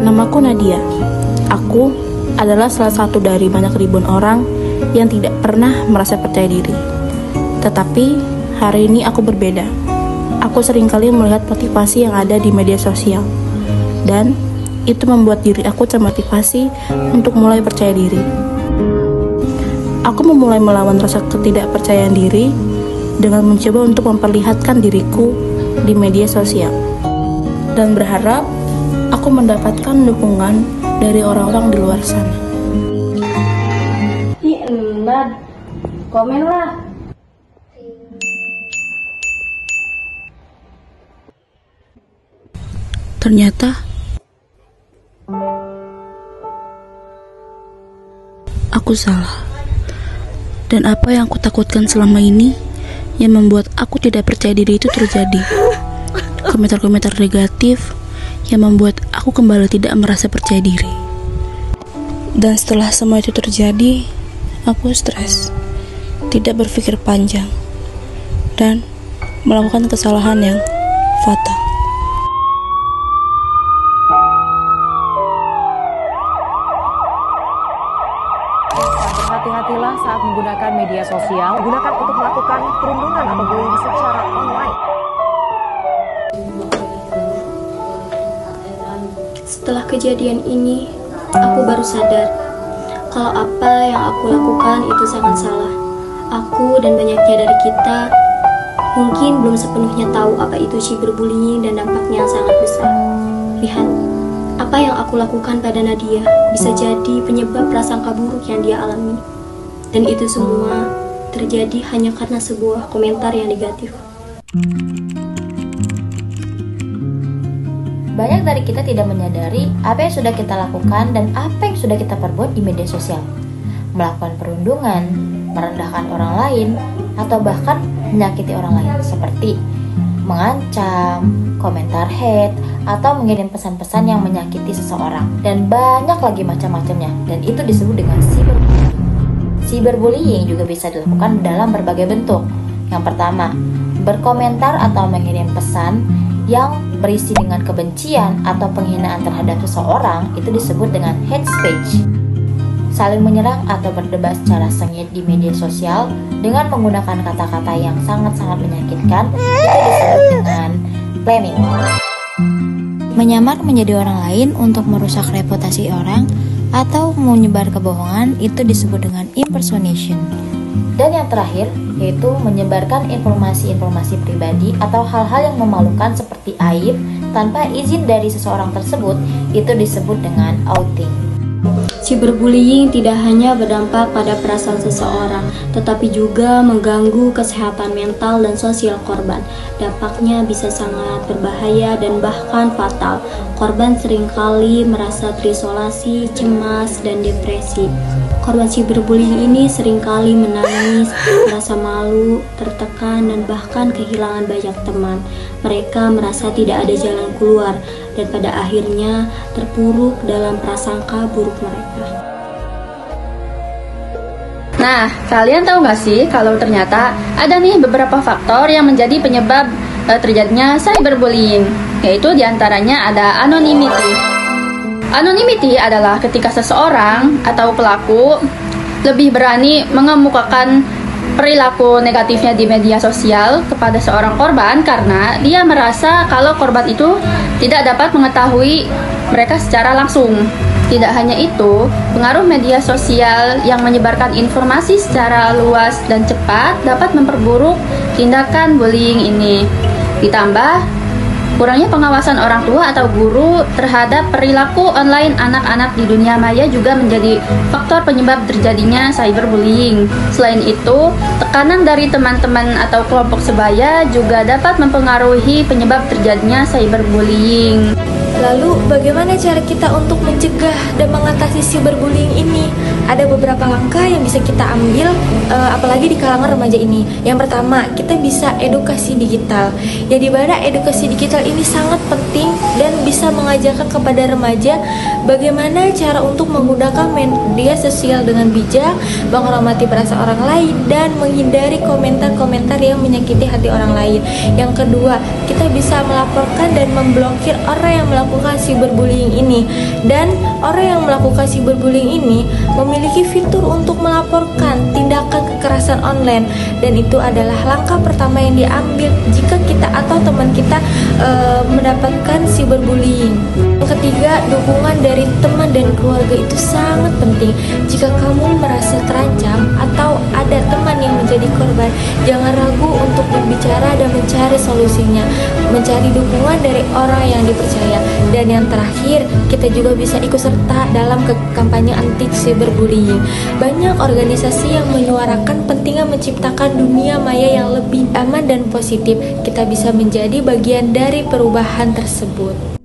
Namaku Nadia. Aku adalah salah satu dari banyak ribuan orang yang tidak pernah merasa percaya diri. Tetapi hari ini aku berbeda. Aku seringkali melihat motivasi yang ada di media sosial, dan itu membuat diri aku termotivasi untuk mulai percaya diri. Aku memulai melawan rasa ketidakpercayaan diri dengan mencoba untuk memperlihatkan diriku di media sosial, dan berharap aku mendapatkan dukungan dari orang-orang di luar sana. Enggak, komen lah. Ternyata aku salah. Dan apa yang aku takutkan selama ini yang membuat aku tidak percaya diri itu terjadi. Komentar-komentar negatif yang membuat aku kembali tidak merasa percaya diri. Dan setelah semua itu terjadi, aku stres, tidak berpikir panjang, dan melakukan kesalahan yang fatal. Berhati-hatilah saat menggunakan media sosial. Gunakan untuk melakukan perundungan atau bullying secara online. Setelah kejadian ini, aku baru sadar kalau apa yang aku lakukan itu sangat salah. Aku dan banyaknya dari kita mungkin belum sepenuhnya tahu apa itu cyberbullying dan dampaknya yang sangat besar. Lihat, apa yang aku lakukan pada Nadia bisa jadi penyebab prasangka buruk yang dia alami. Dan itu semua terjadi hanya karena sebuah komentar yang negatif. Banyak dari kita tidak menyadari apa yang sudah kita lakukan dan apa yang sudah kita perbuat di media sosial. Melakukan perundungan, merendahkan orang lain, atau bahkan menyakiti orang lain seperti mengancam, komentar hate, atau mengirim pesan-pesan yang menyakiti seseorang. Dan banyak lagi macam-macamnya, dan itu disebut dengan cyberbullying. Cyberbullying juga bisa dilakukan dalam berbagai bentuk. Yang pertama, berkomentar atau mengirim pesan yang berisi dengan kebencian atau penghinaan terhadap seseorang, itu disebut dengan hate speech. Saling menyerang atau berdebat secara sengit di media sosial dengan menggunakan kata-kata yang sangat-sangat menyakitkan, itu disebut dengan blaming. Menyamar menjadi orang lain untuk merusak reputasi orang atau menyebar kebohongan, itu disebut dengan impersonation. Dan yang terakhir, yaitu menyebarkan informasi-informasi pribadi atau hal-hal yang memalukan seperti aib tanpa izin dari seseorang tersebut, itu disebut dengan outing. Cyberbullying tidak hanya berdampak pada perasaan seseorang, tetapi juga mengganggu kesehatan mental dan sosial korban. Dampaknya bisa sangat berbahaya dan bahkan fatal. Korban seringkali merasa terisolasi, cemas, dan depresi. Korban cyberbullying ini seringkali menangis, merasa malu, tertekan, dan bahkan kehilangan banyak teman. Mereka merasa tidak ada jalan keluar, dan pada akhirnya terpuruk dalam prasangka buruk mereka. Nah, kalian tahu nggak sih kalau ternyata ada nih beberapa faktor yang menjadi penyebab terjadinya cyberbullying, yaitu diantaranya ada anonymity. Anonymity adalah ketika seseorang atau pelaku lebih berani mengemukakan perilaku negatifnya di media sosial kepada seorang korban karena dia merasa kalau korban itu tidak dapat mengetahui mereka secara langsung. Tidak hanya itu, pengaruh media sosial yang menyebarkan informasi secara luas dan cepat dapat memperburuk tindakan bullying ini. Ditambah kurangnya pengawasan orang tua atau guru terhadap perilaku online anak-anak di dunia maya juga menjadi faktor penyebab terjadinya cyberbullying. Selain itu, tekanan dari teman-teman atau kelompok sebaya juga dapat mempengaruhi penyebab terjadinya cyberbullying. Lalu bagaimana cara kita untuk mencegah dan mengatasi cyberbullying ini? Ada beberapa langkah yang bisa kita ambil, apalagi di kalangan remaja ini. Yang pertama, kita bisa edukasi digital. Ya, di mana edukasi digital ini sangat penting dan bisa mengajarkan kepada remaja bagaimana cara untuk menggunakan media sosial dengan bijak, menghormati perasaan orang lain, dan menghindari komentar-komentar yang menyakiti hati orang lain. Yang kedua, kita bisa melaporkan dan memblokir orang yang melakukan cyberbullying ini. Dan orang yang melakukan cyberbullying ini memiliki fitur untuk melaporkan tindakan kekerasan online, dan itu adalah langkah pertama yang diambil jika kita atau teman kita mendapatkan cyberbullying. Yang ketiga, dukungan dari teman dan keluarga itu sangat penting. Jika kamu merasa terancam atau ada teman yang menjadi korban, jangan ragu untuk berbicara dan mencari solusinya, mencari dukungan dari orang yang dipercaya. Dan yang terakhir, kita juga bisa ikut serta dalam kampanye anti cyberbullying. Banyak organisasi yang menyuarakan pentingnya menciptakan dunia maya yang lebih aman dan positif. Kita bisa menjadi bagian dari perubahan tersebut.